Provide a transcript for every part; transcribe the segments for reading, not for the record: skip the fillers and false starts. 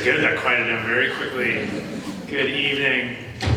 Good, that quieted down very quickly. Good evening,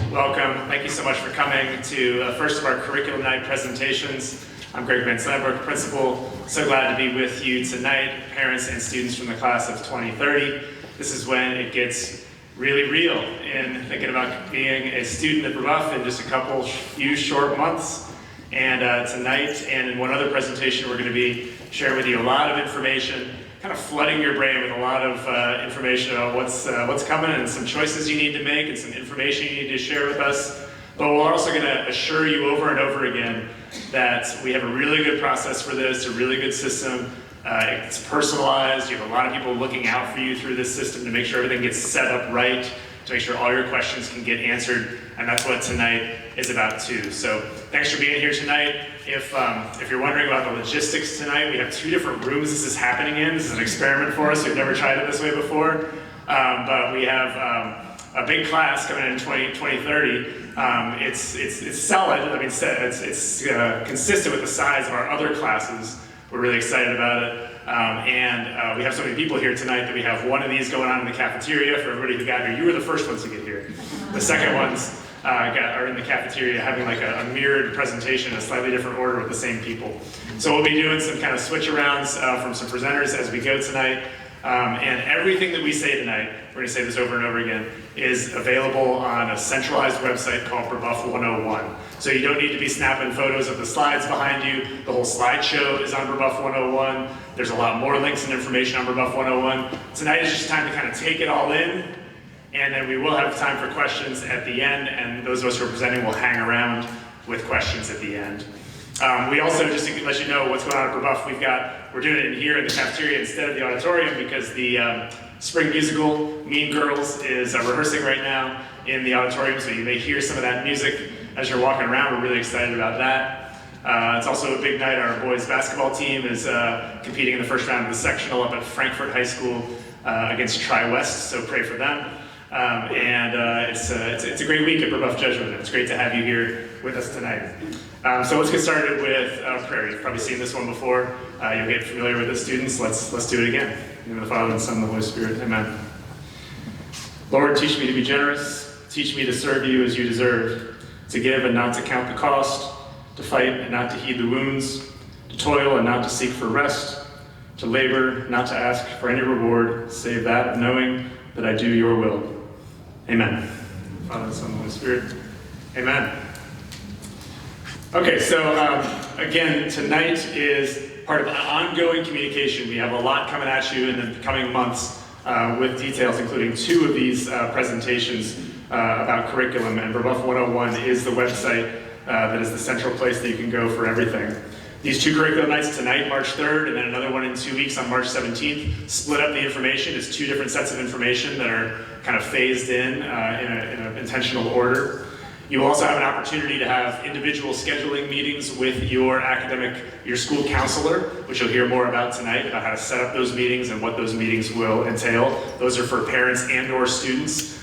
welcome. Thank you so much for coming to the first of our curriculum night presentations. I'm Greg Van Sandberg, principal. So glad to be with you tonight, parents and students from the class of 2030. This is when it gets really real in thinking about being a student at Brebeuf in just a few short months. And tonight and in one other presentation, we're going to be sharing with you a lot of information, kind of flooding your brain with a lot of information about what's coming and some choices you need to make and some information you need to share with us. But we're also going to assure you over and over again that we have a really good process for this, a really good system. It's personalized. You have a lot of people looking out for you through this system to make sure everything gets set up right, to make sure all your questions can get answered, and that's what tonight is about too. So thanks for being here tonight. If you're wondering about the logistics tonight, we have two different rooms this is happening in. This is an experiment for us. We've never tried it this way before, but we have a big class coming in 2030. It's solid. I mean, it's consistent with the size of our other classes. We're really excited about it. And we have so many people here tonight that we have one of these going on in the cafeteria for everybody who got here. You were the first ones to get here. The second ones are in the cafeteria having like a mirrored presentation in a slightly different order with the same people. So we'll be doing some kind of switch arounds from some presenters as we go tonight. And everything that we say tonight, we're going to say this over and over again, is available on a centralized website called Brebeuf 101. So you don't need to be snapping photos of the slides behind you. The whole slideshow is on Brebeuf 101. There's a lot more links and information on Brebeuf 101. Tonight is just time to kind of take it all in, and then we will have time for questions at the end, and those of us who are presenting will hang around with questions at the end. We also, just to let you know what's going on at Brebeuf, we're doing it in here in the cafeteria instead of the auditorium because the spring musical, Mean Girls, is rehearsing right now in the auditorium, so you may hear some of that music as you're walking around. We're really excited about that. It's also a big night. Our boys basketball team is competing in the first round of the sectional up at Frankfurt High School against Tri-West, so pray for them. It's a great week at Brebeuf Jesuit. It's great to have you here with us tonight. So let's get started with prayer. You've probably seen this one before. You'll get familiar with it, students. Let's do it again. In the name of the Father, and the Son, and the Holy Spirit. Amen. Lord, teach me to be generous. Teach me to serve you as you deserve, to give and not to count the cost, to fight and not to heed the wounds, to toil and not to seek for rest, to labor, not to ask for any reward, save that of knowing that I do your will. Amen. Father, Son, and Holy Spirit. Amen. Okay, so again, tonight is part of ongoing communication. We have a lot coming at you in the coming months with details, including two of these presentations about curriculum, and Brebeuf 101 is the website that is the central place that you can go for everything. These two curriculum nights, tonight, March 3rd, and then another one in 2 weeks on March 17th, split up the information as two different sets of information that are kind of phased in an intentional order. You will also have an opportunity to have individual scheduling meetings with your school counselor, which you'll hear more about tonight, about how to set up those meetings and what those meetings will entail. Those are for parents and or students.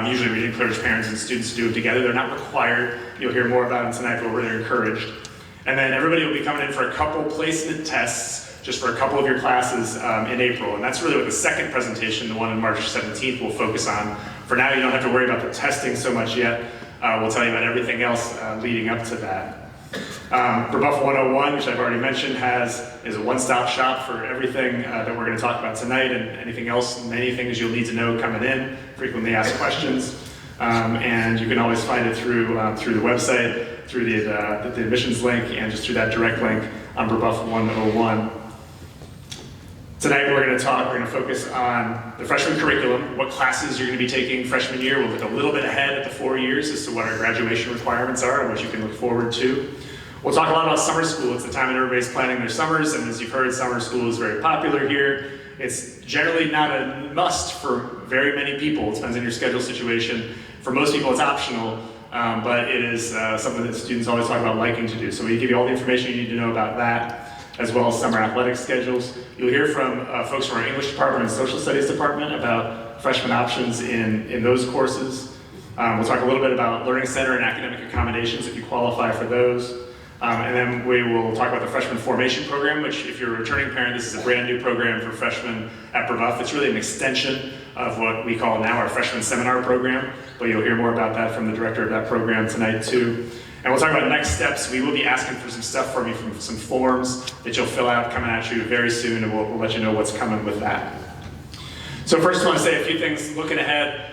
Usually we encourage parents and students to do them together. They're not required. You'll hear more about them tonight, but we're really encouraged. And then everybody will be coming in for a couple placement tests, just for a couple of your classes in April. And that's really what the second presentation, the one on March 17th, will focus on. For now, you don't have to worry about the testing so much yet. We'll tell you about everything else leading up to that. Brebeuf 101, which I've already mentioned, is a one-stop shop for everything that we're going to talk about tonight and anything else, many things you'll need to know coming in, frequently asked questions. And you can always find it through the website, through the admissions link, and just through that direct link on Brebeuf 101. Tonight we're going to focus on the freshman curriculum, what classes you're going to be taking freshman year. We'll look a little bit ahead at the 4 years as to what our graduation requirements are and what you can look forward to. We'll talk a lot about summer school. It's the time that everybody's planning their summers, and as you've heard, summer school is very popular here. It's generally not a must for very many people. It depends on your schedule situation. For most people, it's optional, but it is something that students always talk about liking to do. So we give you all the information you need to know about that, as well as summer athletic schedules. You'll hear from folks from our English department and social studies department about freshman options in those courses. We'll talk a little bit about Learning Center and academic accommodations if you qualify for those. And then we will talk about the freshman formation program, which if you're a returning parent, this is a brand new program for freshmen at Brebeuf. It's really an extension of what we call now our freshman seminar program, but you'll hear more about that from the director of that program tonight too. And we'll talk about next steps. We will be asking for some stuff from you, from some forms that you'll fill out coming at you very soon, and we'll let you know what's coming with that. So first I want to say a few things looking ahead.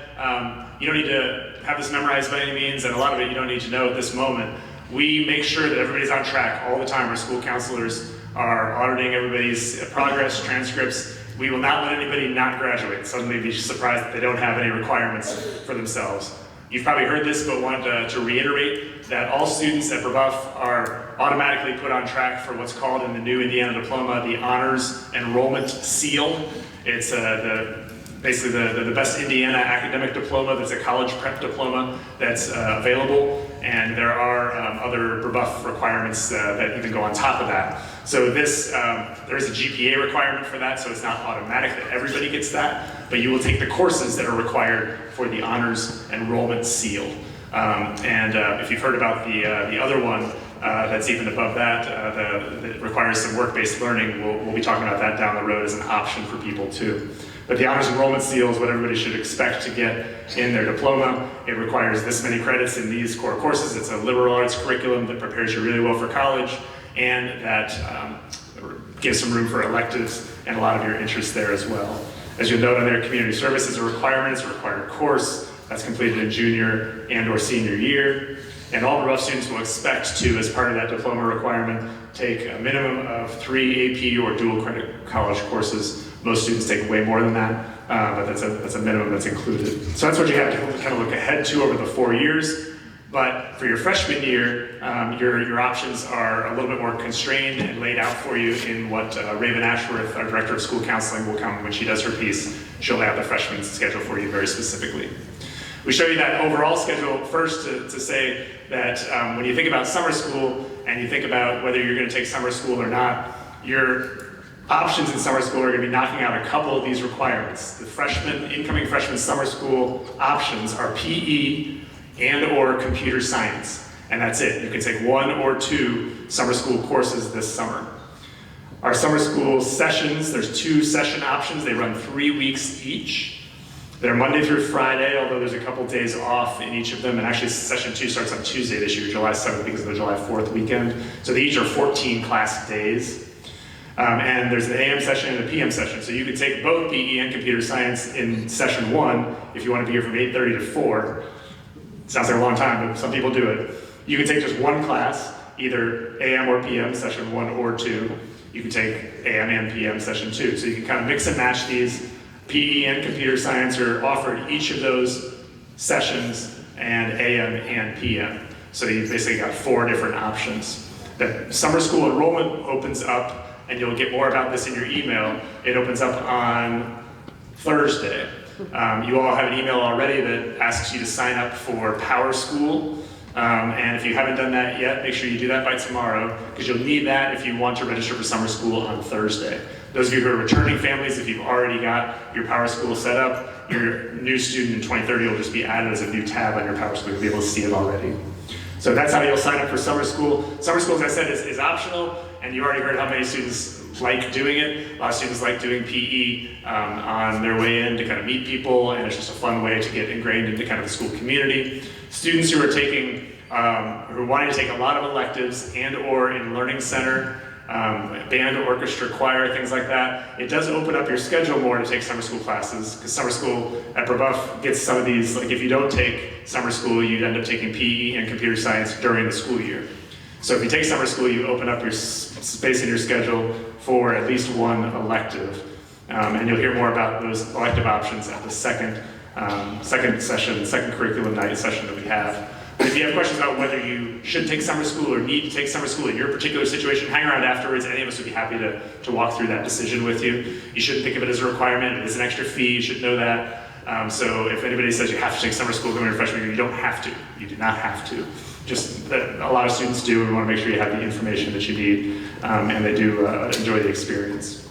You don't need to have this memorized by any means, and a lot of it you don't need to know at this moment. We make sure that everybody's on track all the time. Our school counselors are auditing everybody's progress, transcripts. We will not let anybody not graduate. Suddenly be surprised that they don't have any requirements for themselves. You've probably heard this, but wanted to reiterate that all students at Brebeuf are automatically put on track for what's called in the new Indiana diploma the Honors Enrollment Seal. It's basically the best Indiana academic diploma. That's a college prep diploma that's available, and there are other Brebeuf requirements that even go on top of that. So there is a GPA requirement for that, so it's not automatic that everybody gets that, but you will take the courses that are required for the Honors Enrollment Seal. If you've heard about the other one that's even above that, that requires some work-based learning, we'll be talking about that down the road as an option for people too. But the Honors Enrollment Seal is what everybody should expect to get in their diploma. It requires this many credits in these core courses. It's a liberal arts curriculum that prepares you really well for college, and that gives some room for electives and a lot of your interests there as well. As you'll note on there, community service is a requirement. It's a required course that's completed in junior and or senior year. And all Brebeuf students will expect to, as part of that diploma requirement, take a minimum of 3 AP or dual credit college courses. Most students take way more than that, but that's a minimum that's included. So that's what you have to kind of look ahead to over the 4 years. But for your freshman year, your options are a little bit more constrained and laid out for you in what Raven Ashworth, our director of school counseling, will come when she does her piece. She'll have the freshman schedule for you very specifically. We show you that overall schedule first to say that when you think about summer school and you think about whether you're going to take summer school or not, your options in summer school are going to be knocking out a couple of these requirements. The incoming freshman summer school options are PE and or computer science, and that's it. You can take 1 or 2 summer school courses this summer. Our summer school sessions, there's 2 session options. They run 3 weeks each. They're Monday through Friday, although there's a couple days off in each of them, and actually session 2 starts on Tuesday this year, July 7th, because of the July 4th weekend. So they each are 14 class days. And there's an AM session and a PM session. So you could take both PE and computer science in session 1 if you want to be here from 8:30 to 4. Sounds like a long time, but some people do it. You can take just 1 class, either AM or PM, session 1 or 2. You can take AM and PM, session 2. So you can kind of mix and match these. PE and computer science are offered each of those sessions, and AM and PM. So you've basically got 4 different options. The summer school enrollment opens up, and you'll get more about this in your email. It opens up on Thursday. You all have an email already that asks you to sign up for Power School. And if you haven't done that yet, make sure you do that by tomorrow, because you'll need that if you want to register for summer school on Thursday. Those of you who are returning families, if you've already got your Power School set up, your new student in 2030 will just be added as a new tab on your Power School. You'll be able to see it already. So that's how you'll sign up for summer school. Summer school, as I said, is optional, and you already heard how many students like doing it. A lot of students like doing PE on their way in to kind of meet people, and it's just a fun way to get ingrained into kind of the school community. Students who are taking, who are wanting to take a lot of electives and or in Learning Center, band, orchestra, choir, things like that, it does open up your schedule more to take summer school classes, because summer school at Brebeuf gets some of these, like if you don't take summer school, you'd end up taking PE and computer science during the school year. So if you take summer school, you open up your space in your schedule for at least 1 elective. And you'll hear more about those elective options at the second curriculum night session that we have. But if you have questions about whether you should take summer school or need to take summer school in your particular situation, hang around afterwards. Any of us would be happy to walk through that decision with you. You shouldn't think of it as a requirement. It is an extra fee. You should know that. So if anybody says you have to take summer school during your freshman year, you don't have to. You do not have to. Just that a lot of students do, and we want to make sure you have the information that you need, and they do enjoy the experience.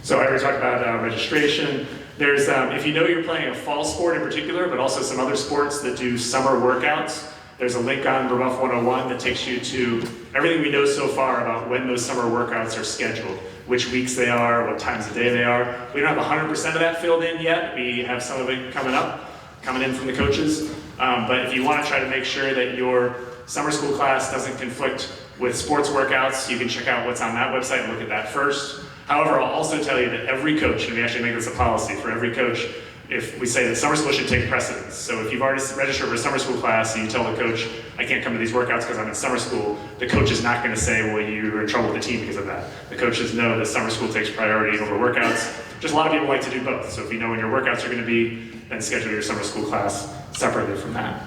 So I already talked about registration. There's, if you know you're playing a fall sport in particular, but also some other sports that do summer workouts, there's a link on Brebeuf 101 that takes you to everything we know so far about when those summer workouts are scheduled. which weeks they are, what times of day they are. We don't have 100% of that filled in yet. We have some of it coming in from the coaches. But if you want to try to make sure that your summer school class doesn't conflict with sports workouts, you can check out what's on that website and look at that first. However, I'll also tell you that every coach, and we actually make this a policy for every coach, if we say that summer school should take precedence. So if you've already registered for a summer school class and you tell the coach, I can't come to these workouts because I'm in summer school, the coach is not going to say, well, you're in trouble with the team because of that. The coaches know that summer school takes priority over workouts. Just a lot of people like to do both. So if you know when your workouts are going to be, then schedule your summer school class separately from that.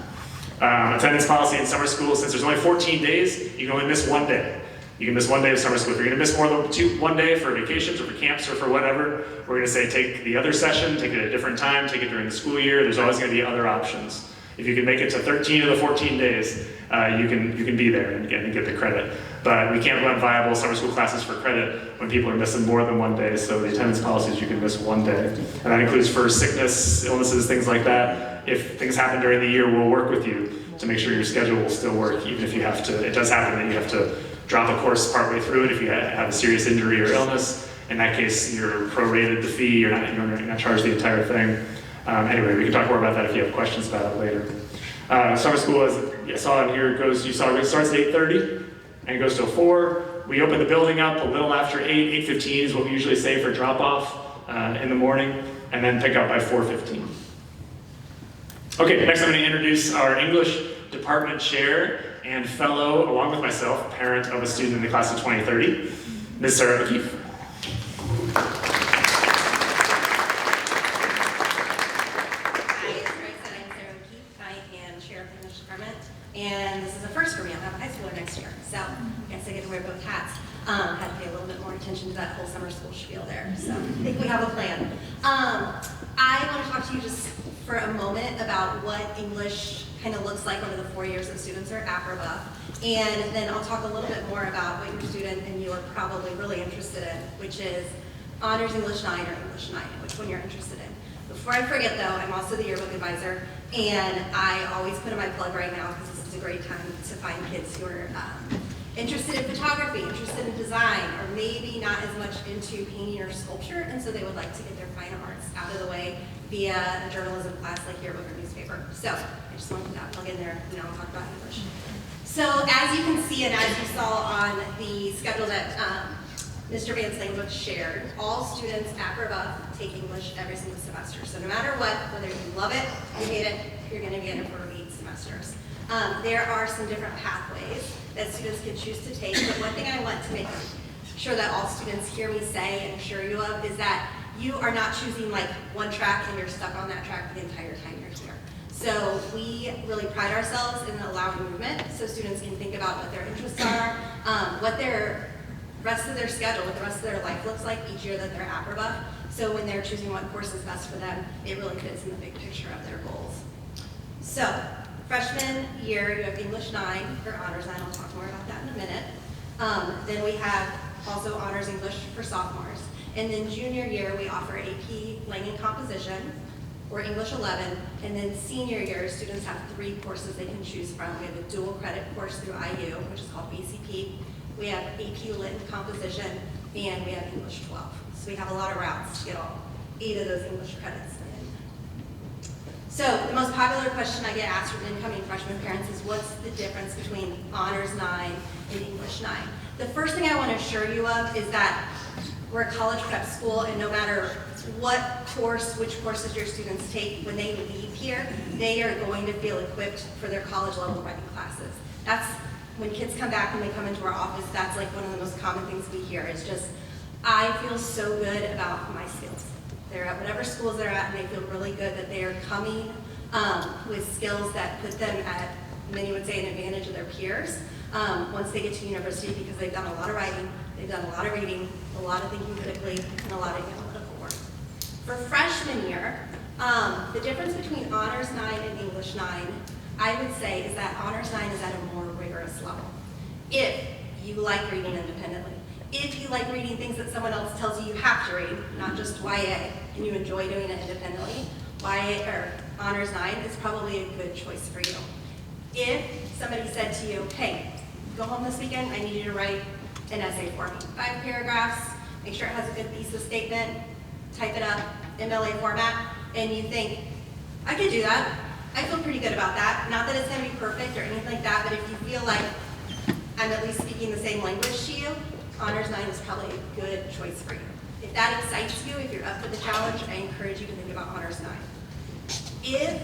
Attendance policy in summer school, since there's only 14 days, you can only miss one day. You can miss one day of summer school. If you're going to miss more than one day for vacations or for camps or for whatever, we're going to say take the other session, take it at a different time, take it during the school year. There's always going to be other options. If you can make it to 13 of the 14 days, you can be there and get the credit. But we can't run viable summer school classes for credit when people are missing more than one day. So the attendance policy is you can miss one day. And that includes for sickness, illnesses, things like that. If things happen during the year, we'll work with you to make sure your schedule will still work, even if you have to. It does happen that you have to drop a course partway through it if you have a serious injury or illness. In that case, you're prorated the fee, you're not charged the entire thing. Anyway, we can talk more about that if you have questions about it later. Summer school, as you saw in here, it starts at 8:30 and goes till 4. We open the building up a little after 8:15 is what we usually say for drop off in the morning, and then pick up by 4:15. Okay, next I'm going to introduce our English department chair and fellow, along with myself, parent of a student in the class of 2030, Ms. Sarah O'Keefe. Hi, as Greg said, I'm Sarah O'Keefe. I am chair of the English department, and this is a first for me. I'll have a high schooler next year, so I guess I get to wear both hats. Had to pay a little bit more attention to that whole summer school spiel there, so I think we have a plan. I want to talk to you just for a moment about what English kind of looks like over the 4 years that students are at Brebeuf. And then I'll talk a little bit more about what your student and you are probably really interested in, which is Honors English 9 or English 9, which one you're interested in. Before I forget though, I'm also the yearbook advisor, and I always put in my plug right now because this is a great time to find kids who are interested in photography, interested in design, or maybe not as much into painting or sculpture, and so they would like to get their fine arts out of the way via a journalism class like yearbook or newspaper. So I just wanted to put that plug in there, and now I'll talk about English. So as you can see, and as you saw on the schedule that Mr. Van Slangbuck shared, all students at Brebeuf take English every single semester. So no matter what, whether you love it, you hate it, you're going to be in it for 8 semesters. There are some different pathways that students can choose to take, but one thing I want to make sure that all students hear me say and assure you of is that you are not choosing like one track and you're stuck on that track the entire time you're here. So we really pride ourselves in allowing movement so students can think about what their interests are, what their rest of their schedule, what the rest of their life looks like each year that they're at Brebeuf. So when they're choosing what course is best for them, it really fits in the big picture of their goals. So freshman year, you have English 9 or Honors 9. I'll talk more about that in a minute. Then we have also Honors English for sophomores. And then junior year, we offer AP Lang and Composition, or English 11. And then senior year, students have 3 courses they can choose from. We have a dual credit course through IU, which is called BCP. We have AP Lit and Composition, and we have English 12. So we have a lot of routes to get all 8 of those English credits in. So the most popular question I get asked from incoming freshman parents is, what's the difference between Honors 9 and English 9? The first thing I want to assure you of is that we're a college prep school, and no matter which courses your students take, when they leave here, they are going to feel equipped for their college level writing classes. That's when kids come back and they come into our office, that's like one of the most common things we hear is just, I feel so good about my skills. They're at whatever schools they're at, and they feel really good that they are coming with skills that put them at, many would say, an advantage of their peers once they get to university, because they've done a lot of writing, they've done a lot of reading, a lot of thinking critically, and a lot of analytical work. For freshman year, the difference between Honors 9 and English 9, I would say, is that Honors 9 is at a more rigorous level. If you like reading independently, if you like reading things that someone else tells you you have to read, not just YA, and you enjoy doing it independently, YA or Honors 9 is probably a good choice for you. If somebody said to you, hey, go home this weekend, I need you to write an essay for me, 5 paragraphs, make sure it has a good thesis statement, type it up, MLA format, and you think, I could do that. I feel pretty good about that. Not that it's gonna be perfect or anything like that, but if you feel like I'm at least speaking the same language to you, Honors 9 is probably a good choice for you. If that excites you, if you're up for the challenge, I encourage you to think about Honors 9. If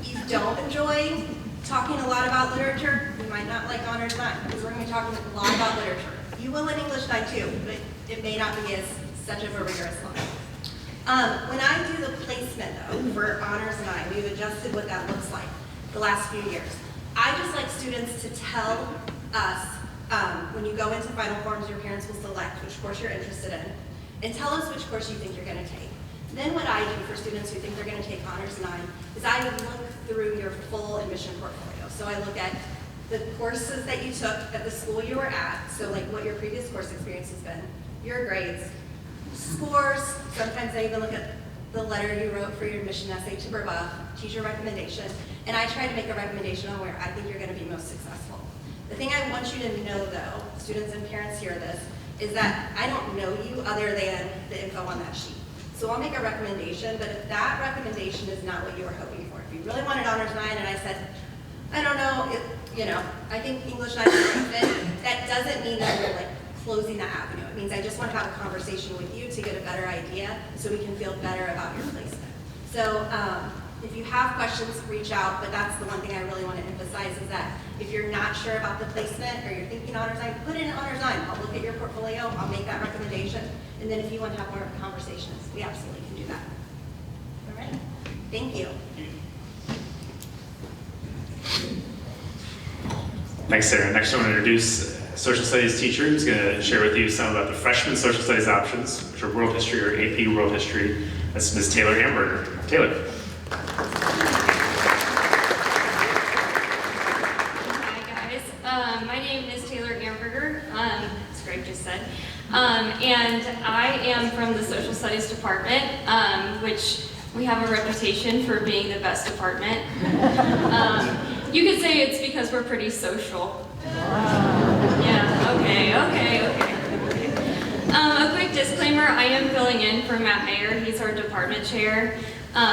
you don't enjoy talking a lot about literature, you might not like Honors 9, because we're going to be talking a lot about literature. You will in English 9 too, but it may not be as such of a rigorous one. When I do the placement though, for Honors 9, we've adjusted what that looks like the last few years. I just like students to tell us, when you go into final forms, your parents will select which course you're interested in, and tell us which course you think you're going to take. Then what I do for students who think they're going to take Honors 9 is I look through your full admission portfolio. So I look at the courses that you took at the school you were at, so like what your previous course experience has been, your grades, scores. Sometimes I even look at the letter you wrote for your admission essay to Brebeuf, teacher recommendation, and I try to make a recommendation on where I think you're going to be most successful. The thing I want you to know though, students and parents hear this, is that I don't know you other than the info on that sheet. So I'll make a recommendation, but if that recommendation is not what you were hoping for, if you really wanted Honors 9 and I said, I don't know, I think English 9 is a fit, that doesn't mean that we're like closing that avenue. It means I just want to have a conversation with you to get a better idea so we can feel better about your placement. So if you have questions, reach out, but that's the one thing I really want to emphasize is that if you're not sure about the placement or you're thinking Honors 9, put it in Honors 9. I'll look at your portfolio, I'll make that recommendation, and then if you want to have more of a conversation, we absolutely can do that. All right? Thank you. Thanks, Sarah. Next, I want to introduce a social studies teacher who's going to share with you some about the freshman social studies options, which are world history or AP world history. That's Ms. Taylor Hamburger. Taylor. My name is Taylor Hamburger, as Greg just said, and I am from the Social Studies Department, which we have a reputation for being the best department. You could say it's because we're pretty social. Yeah, okay. A quick disclaimer, I am filling in for Matt Mayer, he's our department chair.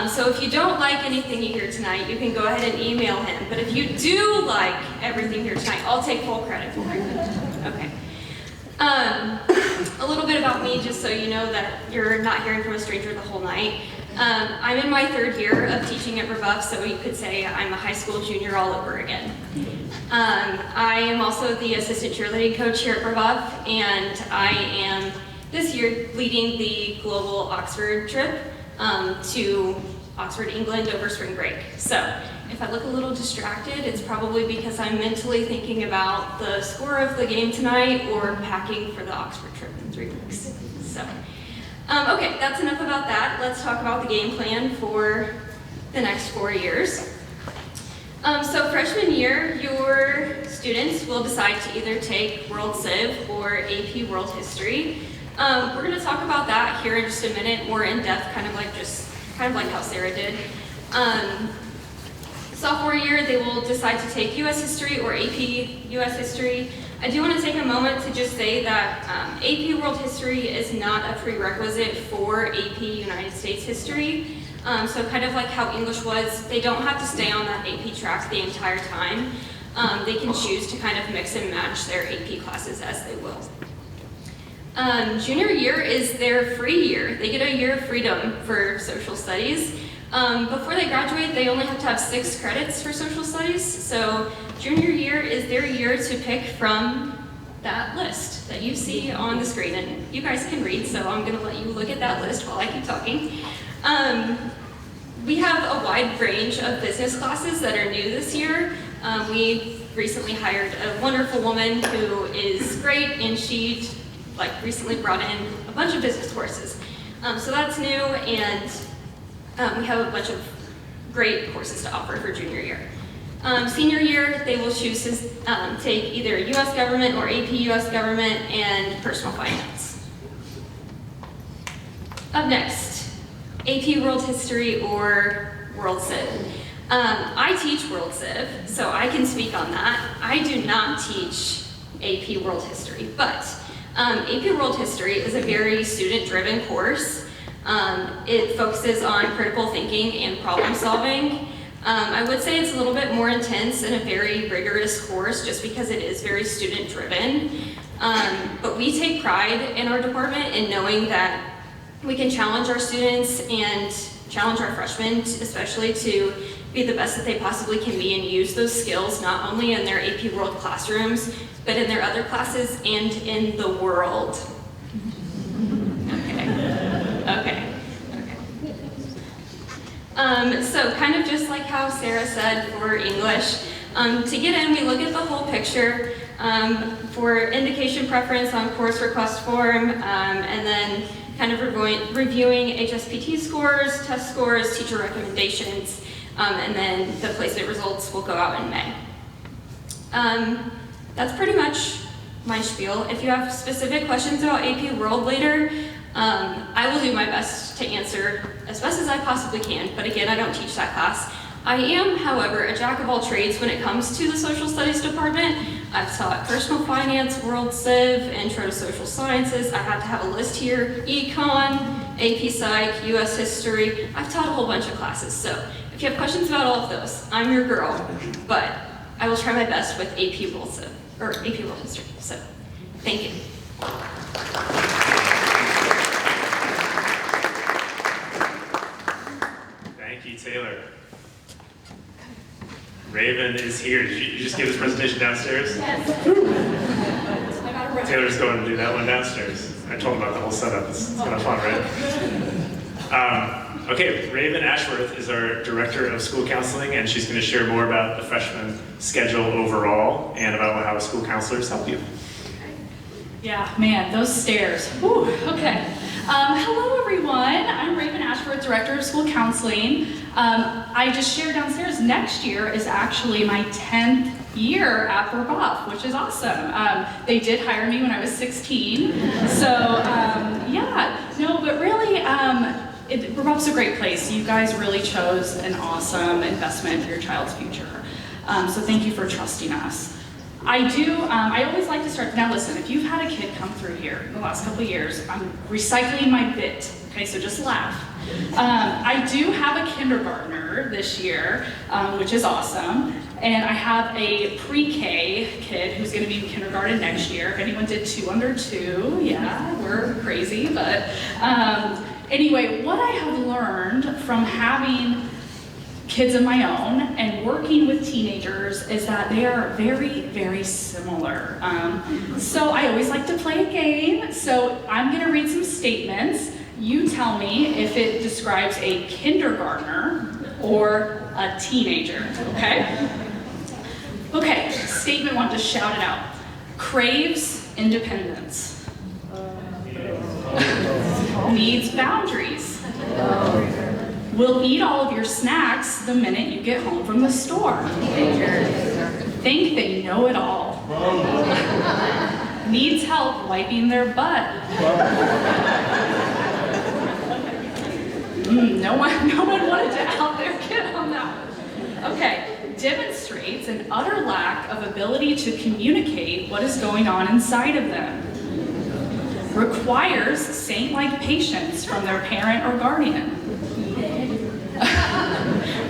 So if you don't like anything you hear tonight, you can go ahead and email him. But if you do like everything here tonight, I'll take full credit for it. Okay. A little bit about me, just so you know that you're not hearing from a stranger the whole night. I'm in my 3rd year of teaching at Brebeuf, so you could say I'm a high school junior all over again. I am also the assistant cheerleading coach here at Brebeuf, and I am this year leading the global Oxford trip to Oxford, England over spring break. So if I look a little distracted, it's probably because I'm mentally thinking about the score of the game tonight or packing for the Oxford trip in 3 weeks. So, okay, that's enough about that. Let's talk about the game plan for the next 4 years. So freshman year, your students will decide to either take World Civ or AP World History. We're going to talk about that here in just a minute, more in depth, kind of like how Sarah did. Sophomore year, they will decide to take U.S. History or AP U.S. History. I do want to take a moment to just say that AP World History is not a prerequisite for AP United States History. So kind of like how English was, they don't have to stay on that AP track the entire time. They can choose to kind of mix and match their AP classes as they will. Junior year is their free year. They get a year of freedom for social studies. Before they graduate, they only have to have 6 credits for social studies. So junior year is their year to pick from that list that you see on the screen. And you guys can read, so I'm gonna let you look at that list while I keep talking. We have a wide range of business classes that are new this year. We recently hired a wonderful woman who is great, and she recently brought in a bunch of business courses. So that's new, and we have a bunch of great courses to offer for junior year. Senior year, they will choose to take either US government or AP US government and personal finance. Up next, AP World History or World Civ. I teach World Civ, so I can speak on that. I do not teach AP World History, but AP World History is a very student-driven course. It focuses on critical thinking and problem solving. I would say it's a little bit more intense and a very rigorous course just because it is very student-driven. But we take pride in our department in knowing that we can challenge our students and challenge our freshmen, especially to be the best that they possibly can be and use those skills not only in their AP World classrooms, but in their other classes and in the world. Okay. So kind of just like how Sarah said for English, to get in, we look at the whole picture for indication preference on course request form, and then kind of reviewing HSPT scores, test scores, teacher recommendations, and then the placement results will go out in May. That's pretty much my spiel. If you have specific questions about AP World later, I will do my best to answer as best as I possibly can, but again, I don't teach that class. I am, however, a jack of all trades when it comes to the social studies department. I've taught personal finance, world civ, intro to social sciences. I have to have a list here, econ, AP Psych, US history. I've taught a whole bunch of classes, so if you have questions about all of those, I'm your girl, but I will try my best with AP World Civ, or AP World History, so thank you. Thank you, Taylor. Raven is here. Did you just give this presentation downstairs? Yes. I got a rep. Taylor's going to do that one downstairs. I told him about the whole setup. It's kind of fun, right? Okay, Raven Ashworth is our Director of School Counseling, and she's going to share more about the freshman schedule overall and about how school counselors help you. Yeah, man, those stairs. Whew, okay. Hello, everyone. I'm Raven Ashworth, Director of School Counseling. I just shared downstairs, next year is actually my 10th year at Brebeuf, which is awesome. They did hire me when I was 16. So, yeah, no, but really, Brebeuf's a great place. You guys really chose an awesome investment for your child's future. So thank you for trusting us. I always like to start, now listen, if you've had a kid come through here in the last couple of years, I'm recycling my bit, okay, so just laugh. I do have a kindergartner this year, which is awesome, and I have a pre-K kid who's gonna be in kindergarten next year. If anyone did 2 under 2, yeah, we're crazy, but anyway, what I have learned from having kids of my own and working with teenagers is that they are very, very similar. So I always like to play a game. So I'm gonna read some statements. You tell me if it describes a kindergartner or a teenager, okay? Okay, statement 1, just shout it out. Craves independence. Needs boundaries. Will eat all of your snacks the minute you get home from the store. Think they know it all. Needs help wiping their butt. No one wanted to out their kid on that one. Okay, demonstrates an utter lack of ability to communicate what is going on inside of them. Requires saint-like patience from their parent or guardian.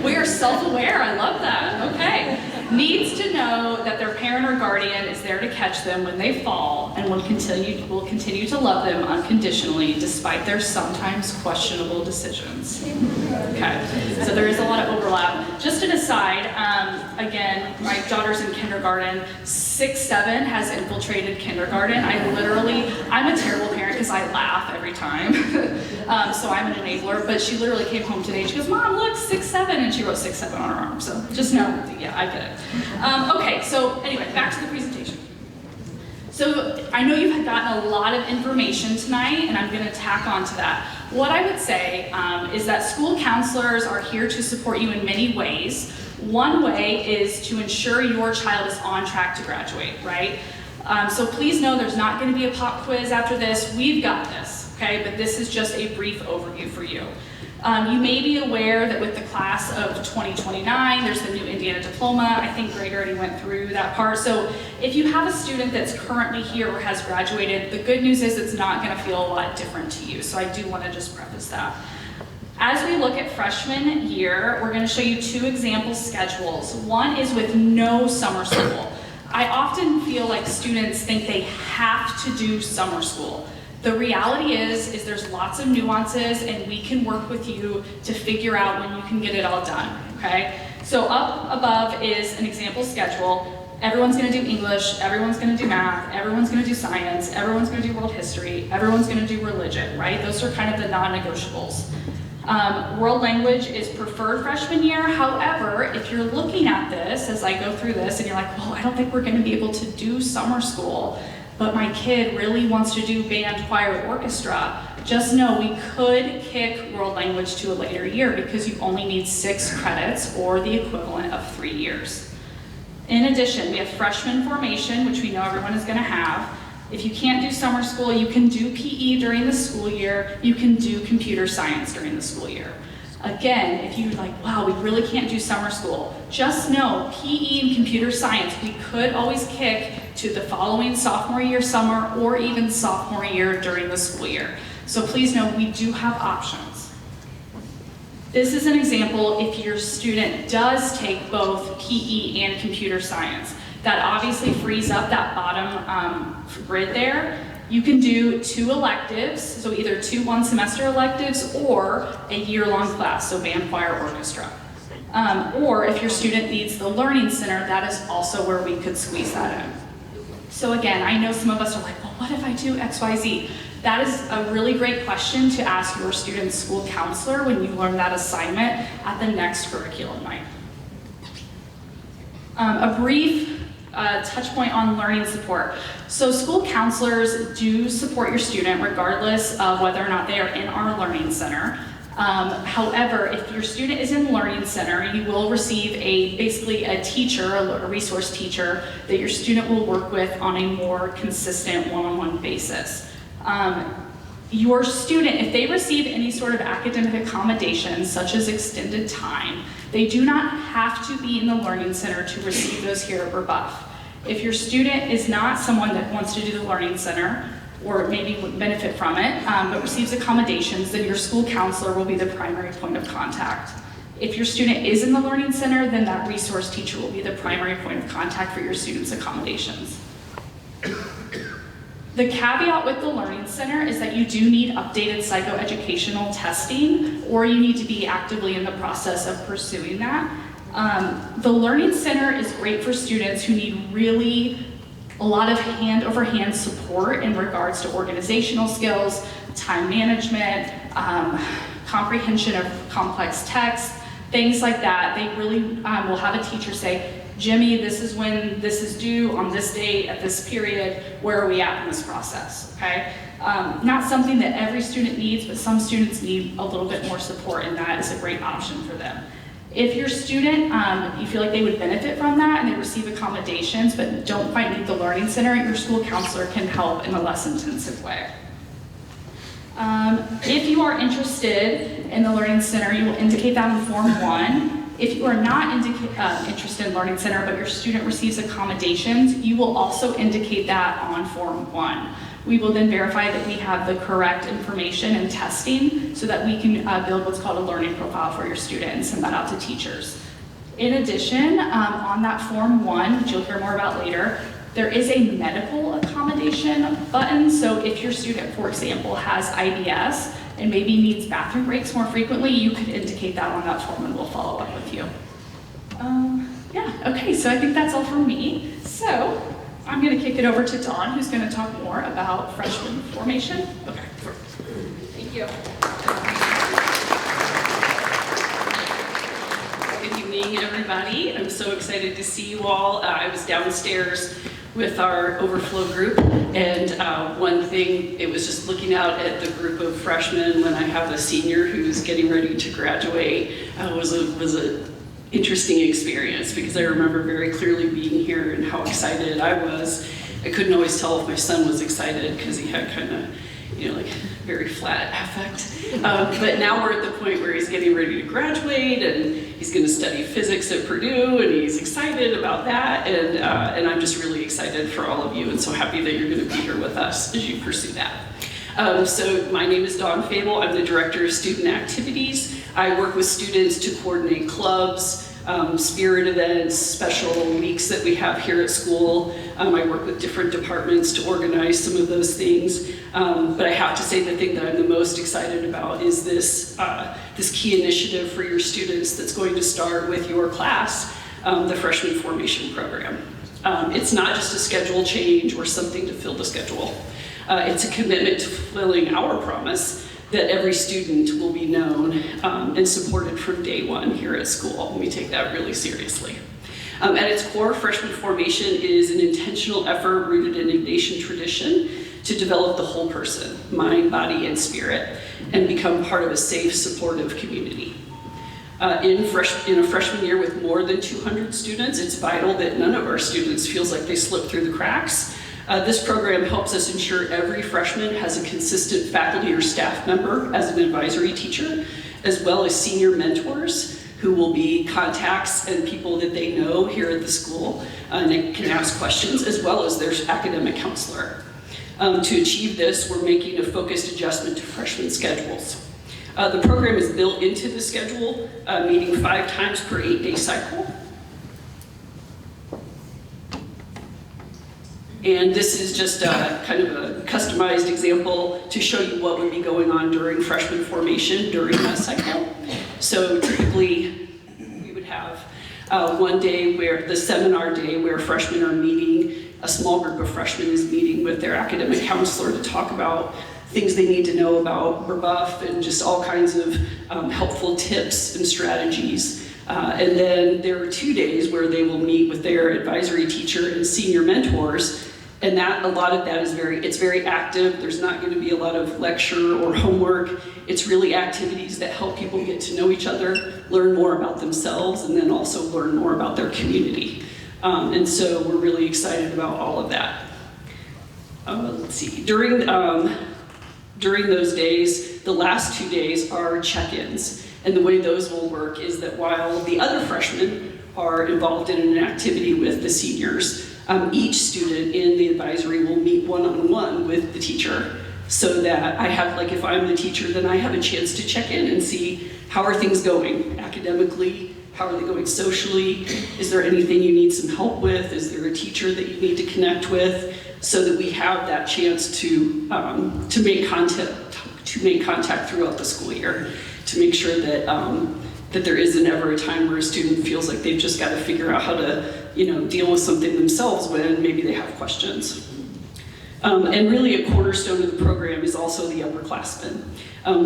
We are self-aware, I love that, okay. Needs to know that their parent or guardian is there to catch them when they fall and will continue to love them unconditionally despite their sometimes questionable decisions. Okay, so there is a lot of overlap. Just an aside, again, my daughter's in kindergarten. 6-7 has infiltrated kindergarten. I'm a terrible parent because I laugh every time. So I'm an enabler, but she literally came home today. She goes, Mom, look, 6-7, and she wrote 6-7 on her arm. So just know, yeah, I get it. Okay, so anyway, back to the presentation. So I know you've gotten a lot of information tonight, and I'm going to tack on to that. What I would say is that school counselors are here to support you in many ways. One way is to ensure your child is on track to graduate, right? So please know there's not going to be a pop quiz after this. We've got this, okay? But this is just a brief overview for you. You may be aware that with the class of 2029, there's the new Indiana diploma. I think Greg already went through that part. So if you have a student that's currently here or has graduated, the good news is it's not going to feel a lot different to you. So I do want to just preface that. As we look at freshman year, we're going to show you 2 example schedules. One is with no summer school. I often feel like students think they have to do summer school. The reality is there's lots of nuances, and we can work with you to figure out when you can get it all done, okay? So up above is an example schedule. Everyone's gonna do English, everyone's gonna do math, everyone's gonna do science, everyone's gonna do world history, everyone's gonna do religion, right? Those are kind of the non-negotiables. World language is preferred freshman year. However, if you're looking at this, as I go through this, and you're like, well, I don't think we're gonna be able to do summer school, but my kid really wants to do band, choir, orchestra, just know we could kick world language to a later year because you only need 6 credits or the equivalent of 3 years. In addition, we have freshman formation, which we know everyone is gonna have. If you can't do summer school, you can do PE during the school year, you can do computer science during the school year. Again, if you're like, wow, we really can't do summer school, just know PE and computer science, we could always kick to the following sophomore year summer or even sophomore year during the school year. So please know we do have options. This is an example if your student does take both PE and computer science. That obviously frees up that bottom grid there. You can do 2 electives, so either 2 one-semester electives or a year-long class, so band, choir, orchestra. Or if your student needs the Learning Center, that is also where we could squeeze that in. So again, I know some of us are like, well, what if I do X, Y, Z? That is a really great question to ask your student's school counselor when you learn that assignment at the next curriculum night. A brief touch point on learning support. So school counselors do support your student regardless of whether or not they are in our Learning Center. However, if your student is in Learning Center, you will receive basically a teacher, a resource teacher, that your student will work with on a more consistent one-on-one basis. Your student, if they receive any sort of academic accommodations, such as extended time, they do not have to be in the Learning Center to receive those here at Brebeuf. If your student is not someone that wants to do the Learning Center, or maybe would benefit from it, but receives accommodations, then your school counselor will be the primary point of contact. If your student is in the Learning Center, then that resource teacher will be the primary point of contact for your student's accommodations. The caveat with the Learning Center is that you do need updated psychoeducational testing, or you need to be actively in the process of pursuing that. The Learning Center is great for students who need really a lot of hand-over-hand support in regards to organizational skills, time management, comprehension of complex text, things like that. They really will have a teacher say, Jimmy, this is when this is due on this date at this period, where are we at in this process, okay? Not something that every student needs, but some students need a little bit more support, and that is a great option for them. If your student, you feel like they would benefit from that and they receive accommodations but don't quite need the Learning Center, your school counselor can help in a less intensive way. If you are interested in the Learning Center, you will indicate that in Form 1. If you are not interested in Learning Center but your student receives accommodations, you will also indicate that on Form 1. We will then verify that we have the correct information and testing so that we can build what's called a learning profile for your student and send that out to teachers. In addition, on that Form 1, which you'll hear more about later, there is a medical accommodation button. So if your student, for example, has IBS and maybe needs bathroom breaks more frequently, you could indicate that on that form and we'll follow up with you. Okay, so I think that's all from me. So I'm going to kick it over to Dawn, who's going to talk more about freshman formation. Okay, thank you. Good evening, everybody. I'm so excited to see you all. I was downstairs with our overflow group, and one thing, it was just looking out at the group of freshmen when I have a senior who's getting ready to graduate was a interesting experience, because I remember very clearly being here and how excited I was. I couldn't always tell if my son was excited because he had kind of, like very flat affect. But now we're at the point where he's getting ready to graduate, and he's going to study physics at Purdue, and he's excited about that, and I'm just really excited for all of you, and so happy that you're going to be here with us as you pursue that. So my name is Dawn Fable. I'm the Director of Student Activities. I work with students to coordinate clubs, spirit events, special weeks that we have here at school. I work with different departments to organize some of those things. But I have to say the thing that I'm the most excited about is this key initiative for your students that's going to start with your class, the Freshman Formation Program. It's not just a schedule change or something to fill the schedule. It's a commitment to fulfilling our promise that every student will be known and supported from day one here at school. We take that really seriously. At its core, freshman formation is an intentional effort rooted in Ignatian tradition to develop the whole person, mind, body, and spirit, and become part of a safe, supportive community. In a freshman year with more than 200 students, it's vital that none of our students feels like they slip through the cracks. This program helps us ensure every freshman has a consistent faculty or staff member as an advisory teacher, as well as senior mentors who will be contacts and people that they know here at the school and they can ask questions, as well as their academic counselor. To achieve this, we're making a focused adjustment to freshman schedules. The program is built into the schedule, meeting 5 times per 8-day cycle. And this is just kind of a customized example to show you what would be going on during freshman formation during that cycle. So typically, we would have one day where the seminar day where freshmen are meeting, a small group of freshmen is meeting with their academic counselor to talk about things they need to know about Brebeuf and just all kinds of helpful tips and strategies. And then there are 2 days where they will meet with their advisory teacher and senior mentors, and a lot of that is very active. There's not going to be a lot of lecture or homework. It's really activities that help people get to know each other, learn more about themselves, and then also learn more about their community. And so we're really excited about all of that. Let's see, during those days, the last 2 days are check-ins. And the way those will work is that while the other freshmen are involved in an activity with the seniors, each student in the advisory will meet one-on-one with the teacher, so that I have, like, if I'm the teacher, then I have a chance to check in and see how are things going academically, how are they going socially, is there anything you need some help with, is there a teacher that you need to connect with, so that we have that chance to make contact throughout the school year, to make sure that that there isn't ever a time where a student feels like they've just got to figure out how to, deal with something themselves when maybe they have questions. And really a cornerstone of the program is also the upperclassmen.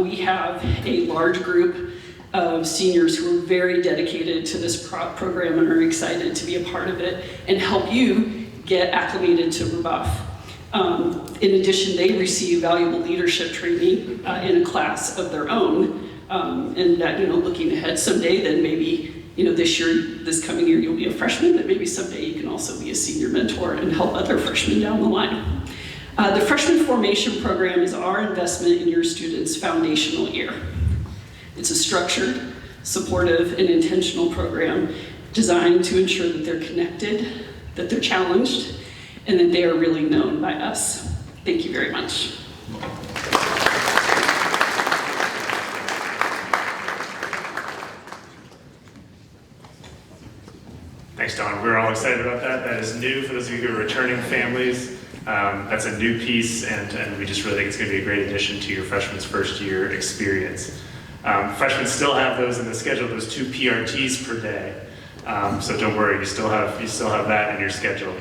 We have a large group of seniors who are very dedicated to this program and are excited to be a part of it and help you get acclimated to Brebeuf. In addition, they receive valuable leadership training in a class of their own. And that, looking ahead someday, then maybe, this coming year, you'll be a freshman, but maybe someday you can also be a senior mentor and help other freshmen down the line. The Freshman Formation Program is our investment in your students' foundational year. It's a structured, supportive, and intentional program designed to ensure that they're connected, that they're challenged, and that they are really known by us. Thank you very much. Thanks, Dawn. We're all excited about that. That is new for those of you who are returning families. That's a new piece, and we just really think it's going to be a great addition to your freshman's first year experience. Freshmen still have those in the schedule, those 2 PRTs per day. So don't worry, you still have that in your schedule.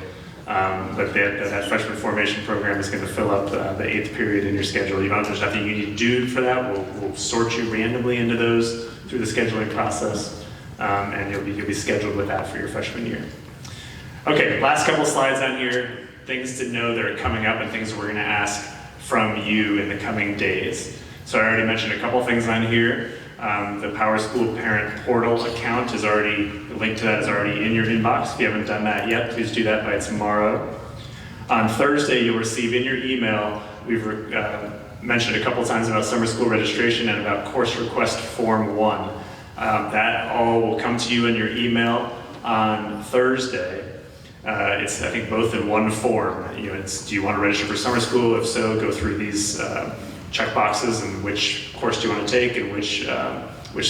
But that freshman formation program is going to fill up the 8th period in your schedule. You don't there's nothing you need to do for that. We'll sort you randomly into those through the scheduling process. And you'll be scheduled with that for your freshman year. Okay, last couple slides on here, things to know that are coming up and things that we're going to ask from you in the coming days. So I already mentioned a couple things on here. The Power School Parent Portal account is already, the link to that is already in your inbox. If you haven't done that yet, please do that by tomorrow. On Thursday, you'll receive in your email, we've mentioned a couple times about summer school registration and about course request form 1. That all will come to you in your email on Thursday. It's, I think, both in one form. It's, do you want to register for summer school? If so, go through these check boxes and which course do you want to take and which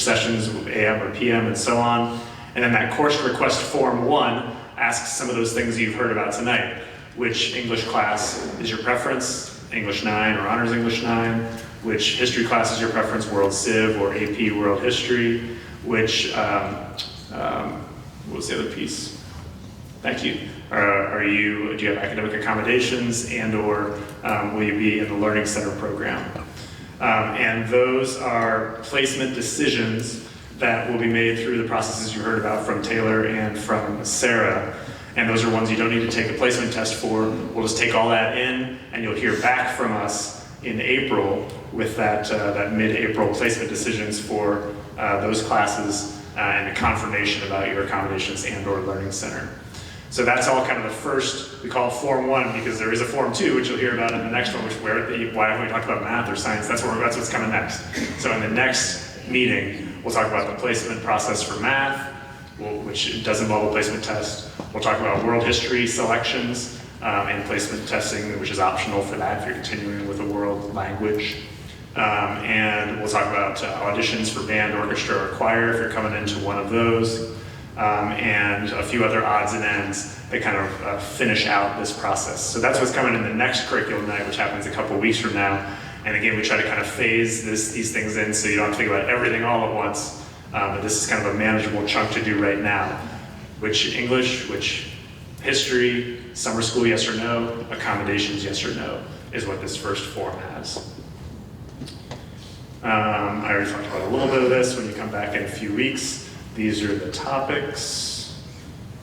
sessions, AM or PM, and so on. And then that course request form 1 asks some of those things you've heard about tonight. Which English class is your preference? English 9 or Honors English 9? Which history class is your preference? World Civ or AP World History? Which, what was the other piece? Thank you. Do you have academic accommodations and or will you be in the Learning Center program? And those are placement decisions that will be made through the processes you heard about from Taylor and from Sarah. And those are ones you don't need to take a placement test for. We'll just take all that in and you'll hear back from us in April with that mid-April placement decisions for those classes and a confirmation about your accommodations and or Learning Center. So that's all kind of the first, we call it Form 1 because there is a Form 2, which you'll hear about in the next one, why haven't we talked about math or science? That's what's coming next. So in the next meeting, we'll talk about the placement process for math, which does involve a placement test. We'll talk about world history selections and placement testing, which is optional for that if you're continuing with a world language. And we'll talk about auditions for band, orchestra, or choir if you're coming into one of those. And a few other odds and ends that kind of finish out this process. So that's what's coming in the next curriculum night, which happens a couple weeks from now. And again, we try to kind of phase these things in so you don't have to think about everything all at once. But this is kind of a manageable chunk to do right now. Which English, which history, summer school, yes or no, accommodations, yes or no, is what this first form has. I already talked about a little bit of this when you come back in a few weeks. These are the topics,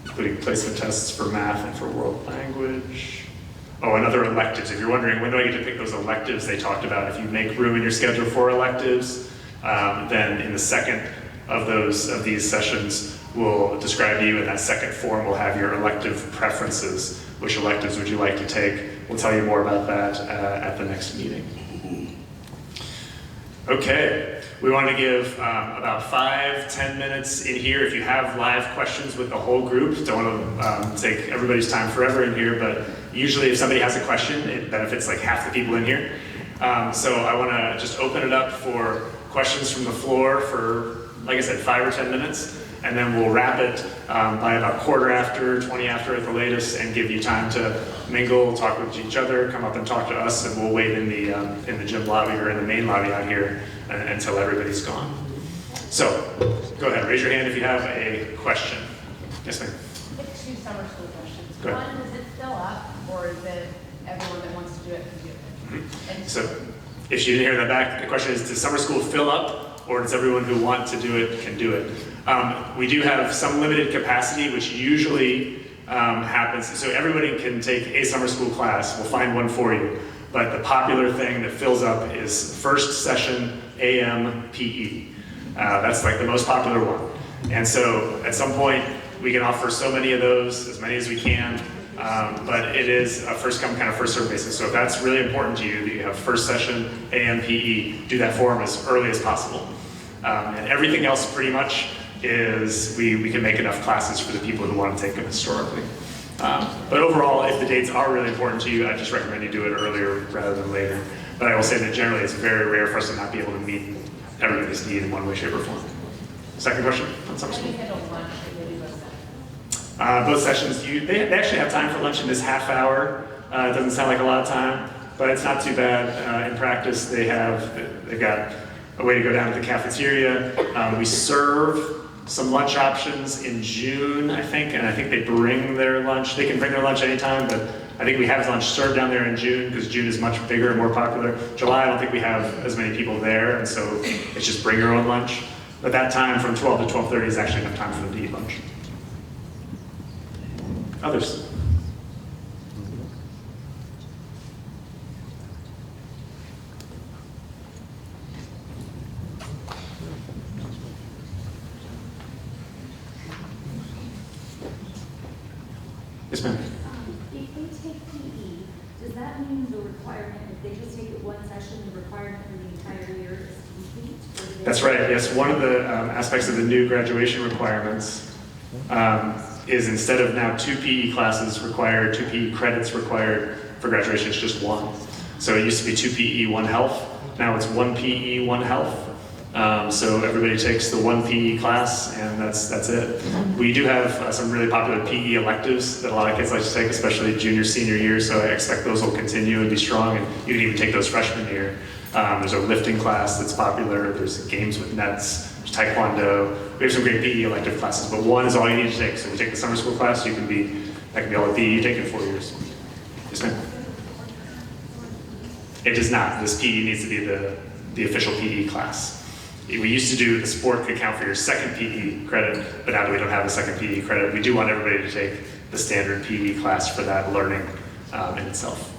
including placement tests for math and for world language. Oh, and other electives. If you're wondering, when do I get to pick those electives they talked about? If you make room in your schedule for electives, then in the second of these sessions, we'll describe to you in that second form, we'll have your elective preferences. Which electives would you like to take? We'll tell you more about that at the next meeting. Okay, we want to give about 5-10 minutes in here. If you have live questions with the whole group, don't want to take everybody's time forever in here, but usually if somebody has a question, it benefits like half the people in here. So I want to just open it up for questions from the floor for, like I said, 5 or 10 minutes, and then we'll wrap it by about 20 after at the latest, and give you time to mingle, talk with each other, come up and talk to us, and we'll wait in the gym lobby or in the main lobby out here until everybody's gone. So, go ahead, raise your hand if you have a question. Yes, ma'am. I have 2 summer school questions. Go ahead. One, does it fill up, or is it everyone that wants to do it can do it? Mm-hmm. So, if you didn't hear that back, the question is, does summer school fill up, or does everyone who wants to do it can do it? We do have some limited capacity, which usually happens. So everybody can take a summer school class. We'll find one for you. But the popular thing that fills up is first session AM PE. That's like the most popular one. And so at some point, we can offer so many of those, as many as we can. But it is a first come, kind of first serve basis. So if that's really important to you, that you have first session AM PE, do that for them as early as possible. And everything else pretty much is we can make enough classes for the people who want to take them historically. But overall, if the dates are really important to you, I just recommend you do it earlier rather than later. But I will say that generally it's very rare for us to not be able to meet everybody's need in one way, shape, or form. Second question on summer school. Both sessions, they actually have time for lunch in this half hour. It doesn't sound like a lot of time, but it's not too bad. In practice, they've got a way to go down to the cafeteria. We serve some lunch options in June, I think, and I think they bring their lunch. They can bring their lunch anytime, but I think we have lunch served down there in June because June is much bigger and more popular. July, I don't think we have as many people there, and so it's just bring your own lunch. But that time from 12 to 12:30 is actually enough time for them to eat lunch. Others? Yes, ma'am. If they take PE, Does that mean the requirement, if they just take it one session, the requirement for the entire year is complete? Or do they- That's right, yes. One of the aspects of the new graduation requirements is instead of now 2 PE classes required, 2 PE credits required for graduation, it's just 1. So it used to be 2 PE, 1 health. Now it's 1 PE, 1 health. So everybody takes the 1 PE class, and that's it. We do have some really popular PE electives that a lot of kids like to take, especially junior, senior year, so I expect those will continue and be strong, and you can even take those freshman year. There's a lifting class that's popular, there's games with nets, there's taekwondo. We have some great PE elective classes, but 1 is all you need to take. So if you take the summer school class, that can be all the PE you take in 4 years. Yes, ma'am? It does not. This PE needs to be the official PE class. We used to do the sport could count for your second PE credit, but now that we don't have a second PE credit, we do want everybody to take the standard PE class for that learning in itself.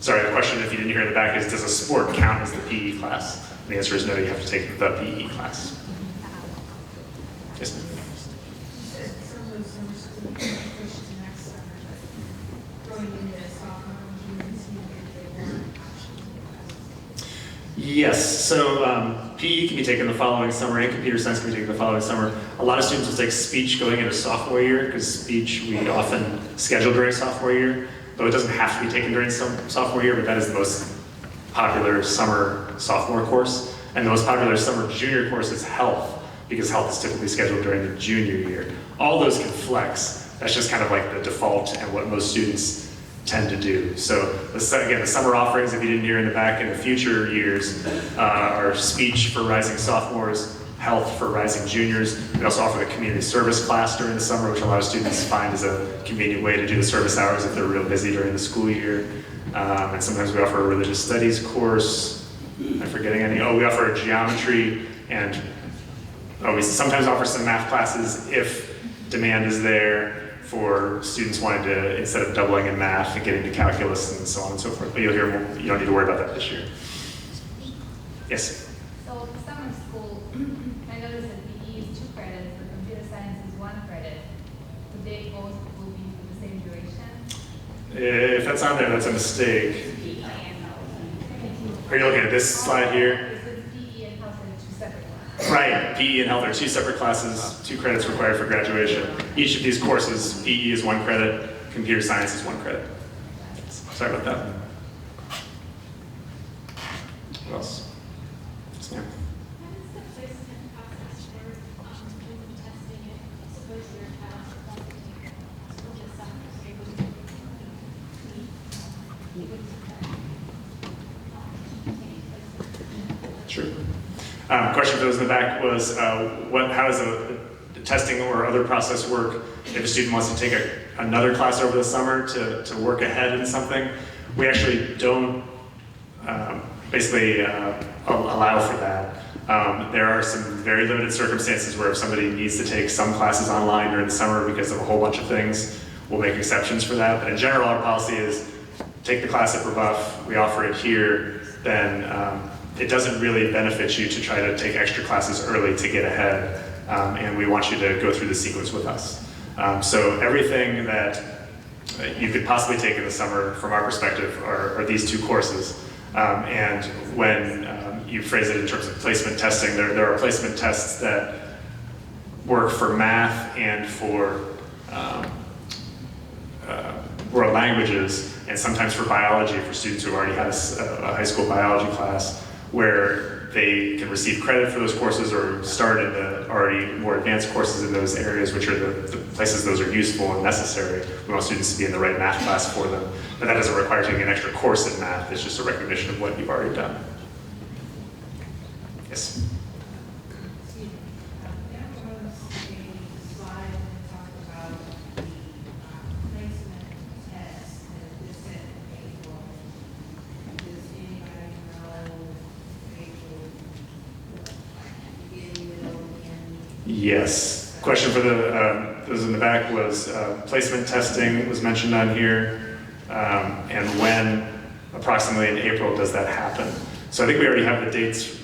Sorry, the question, if you didn't hear in the back, is does a sport count as the PE class? And the answer is no, you have to take the PE class. Yes, ma'am? Some of those summer school pushed to next summer, but going into sophomore, junior, and senior, they weren't actually. Yes, so PE can be taken the following summer, and computer science can be taken the following summer. A lot of students will take speech going into sophomore year, because speech we often schedule during sophomore year, though it doesn't have to be taken during sophomore year, but that is the most popular summer sophomore course. And the most popular summer junior course is health, because health is typically scheduled during the junior year. All those can flex. That's just kind of like the default and what most students tend to do. So again, the summer offerings, if you didn't hear in the back, in the future years, are speech for rising sophomores, health for rising juniors. We also offer the community service class during the summer, which a lot of students find is a convenient way to do the service hours if they're real busy during the school year. And sometimes we offer a religious studies course. Am I forgetting any? Oh, we offer a geometry, and we sometimes offer some math classes if demand is there for students wanting to, instead of doubling in math and getting to calculus and so on and so forth. But you'll hear more, you don't need to worry about that this year. Yes? So summer school, I noticed that PE is 2 credits, but computer science is 1 credit. Would they both will be for the same duration? If that's on there, that's a mistake. Are you looking at this slide here? It says PE and health are 2 separate ones. Right, PE and health are 2 separate classes, 2 credits required for graduation. Each of these courses, PE is 1 credit, computer science is 1 credit. Sorry about that. What else? Yes, ma'am. How does the placement process work with the testing it? Suppose your child wants to take school this summer, so they would Sure. Question for those in the back was, how does the testing or other process work if a student wants to take another class over the summer to work ahead in something? We actually don't basically allow for that. There are some very limited circumstances where if somebody needs to take some classes online during the summer because of a whole bunch of things, we'll make exceptions for that. But in general, our policy is take the class at Brebeuf, we offer it here, then it doesn't really benefit you to try to take extra classes early to get ahead, and we want you to go through the sequence with us. So everything that you could possibly take in the summer, from our perspective, are these 2 courses. And when you phrase it in terms of placement testing, there are placement tests that work for math and for world languages, and sometimes for biology for students who have already had a high school biology class, where they can receive credit for those courses or start in the already more advanced courses in those areas, which are the places those are useful and necessary. We want students to be in the right math class for them. But that doesn't require taking an extra course in math, it's just a recognition of what you've already done. Yes? There was a slide that talked about the placement test that was set in April. Does anybody know April, beginning, middle, end? Yes. Question for those in the back was placement testing was mentioned on here, and when approximately in April does that happen? So I think we already have the dates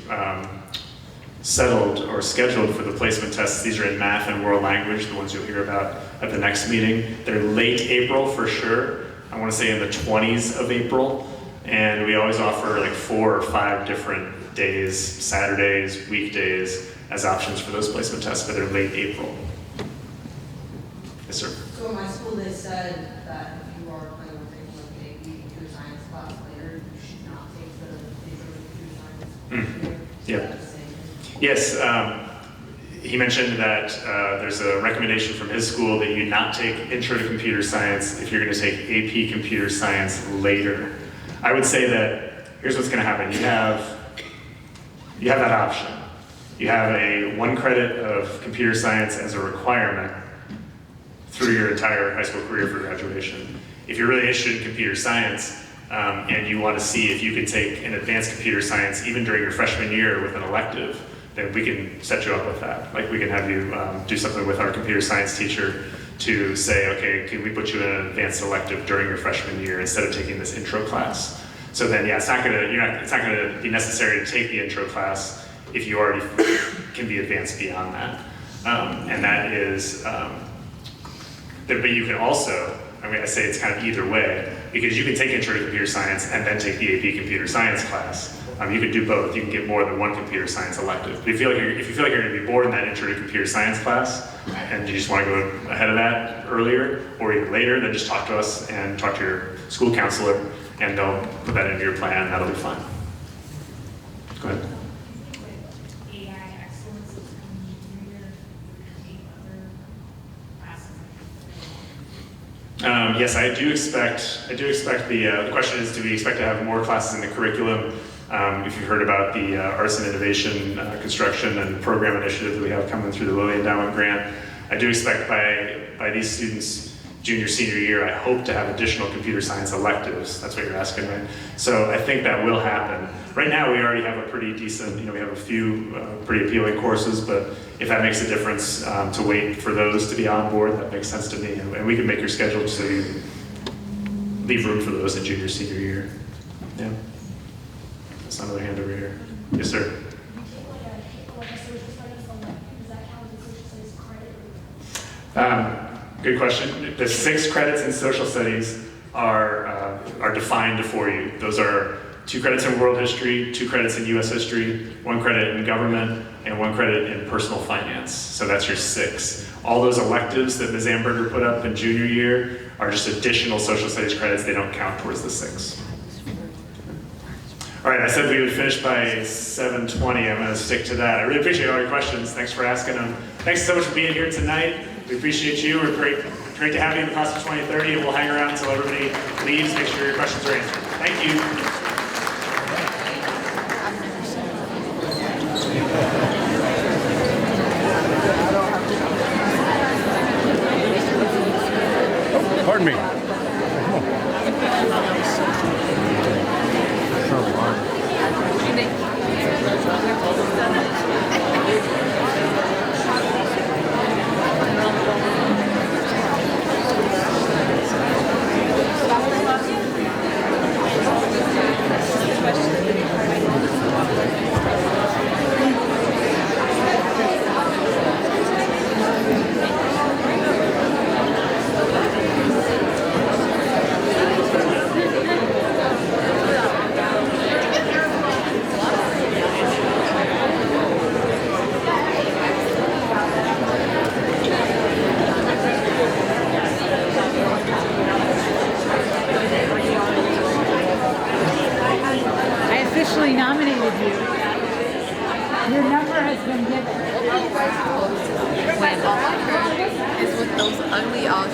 settled or scheduled for the placement tests. These are in math and world language, the ones you'll hear about at the next meeting. They're late April for sure. I want to say in the 20s of April, and we always offer like 4 or 5 different days, Saturdays, weekdays, as options for those placement tests, but they're late April. Yes, sir. So in my school, they said that if you are planning on taking like an AP computer science class later, you should not take the intro to computer science. Yep. Is that the same? Yes, he mentioned that there's a recommendation from his school that you not take Intro to Computer Science if you're going to take AP Computer Science later. I would say that here's what's going to happen. You have that option. You have a 1 credit of computer science as a requirement through your entire high school career for graduation. If you're really interested in computer science and you want to see if you can take an advanced computer science even during your freshman year with an elective, then we can set you up with that. Like we can have you do something with our computer science teacher to say, okay, can we put you in an advanced elective during your freshman year instead of taking this intro class? So then, yeah, it's not gonna be necessary to take the intro class if you already can be advanced beyond that. And that is, but you can also, I say it's kind of either way, because you can take Intro to Computer Science and then take the AP Computer Science class. You can do both. You can get more than 1 computer science elective. But if you feel like you're going to be bored in that Intro to Computer Science class, and you just want to go ahead of that earlier or even later, then just talk to us and talk to your school counselor, and they'll put that into your plan. That'll be fine. Go ahead. AI excellence is coming junior, take other classes. Yes, I do expect the question is, do we expect to have more classes in the curriculum? If you've heard about the Arts and Innovation Construction and Program Initiative that we have coming through the Lilly Endowment Grant, I do expect by these students' junior, senior year, I hope to have additional computer science electives. That's what you're asking, right? So I think that will happen. Right now, we already have a pretty decent, we have a few pretty appealing courses, but if that makes a difference to wait for those to be on board, that makes sense to me. And we can make your schedule so you leave room for those in junior, senior year. Yeah. That's another hand over here. Yes, sir. Good question. The 6 credits in social studies are defined for you. Those are 2 credits in world history, 2 credits in U.S. history, 1 credit in government, and 1 credit in personal finance. So that's your 6. All those electives that Ms. Amberger put up in junior year are just additional social studies credits. They don't count towards the 6. All right, I said we would finish by 7:20. I'm going to stick to that. I really appreciate all your questions. Thanks for asking them. Thanks so much for being here tonight. We appreciate you. We're great to have you in the class of 2030, and we'll hang around until everybody leaves. Make sure your questions are answered. Thank you. Pardon me. Nominated you. Your number has been given. When all I heard is with those ugly all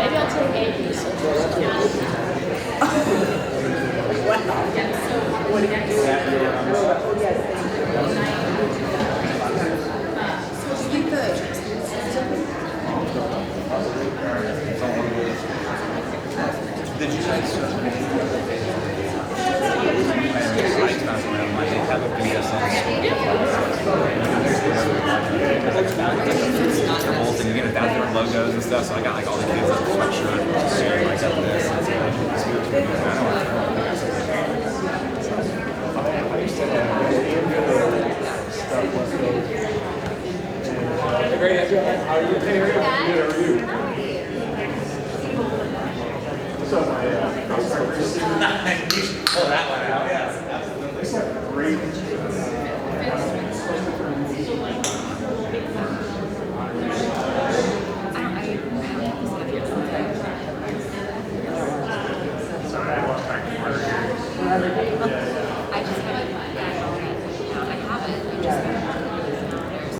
Maybe I'll take AP. Did you guys have a BSN and you get a thousand different logos and stuff, so I got like all the kids up sweatshirt, sharing like up this, and so it's good. Great. How are you? Hey, how are you? Good. How are you? So my You should pull that one out. Yes, absolutely. great.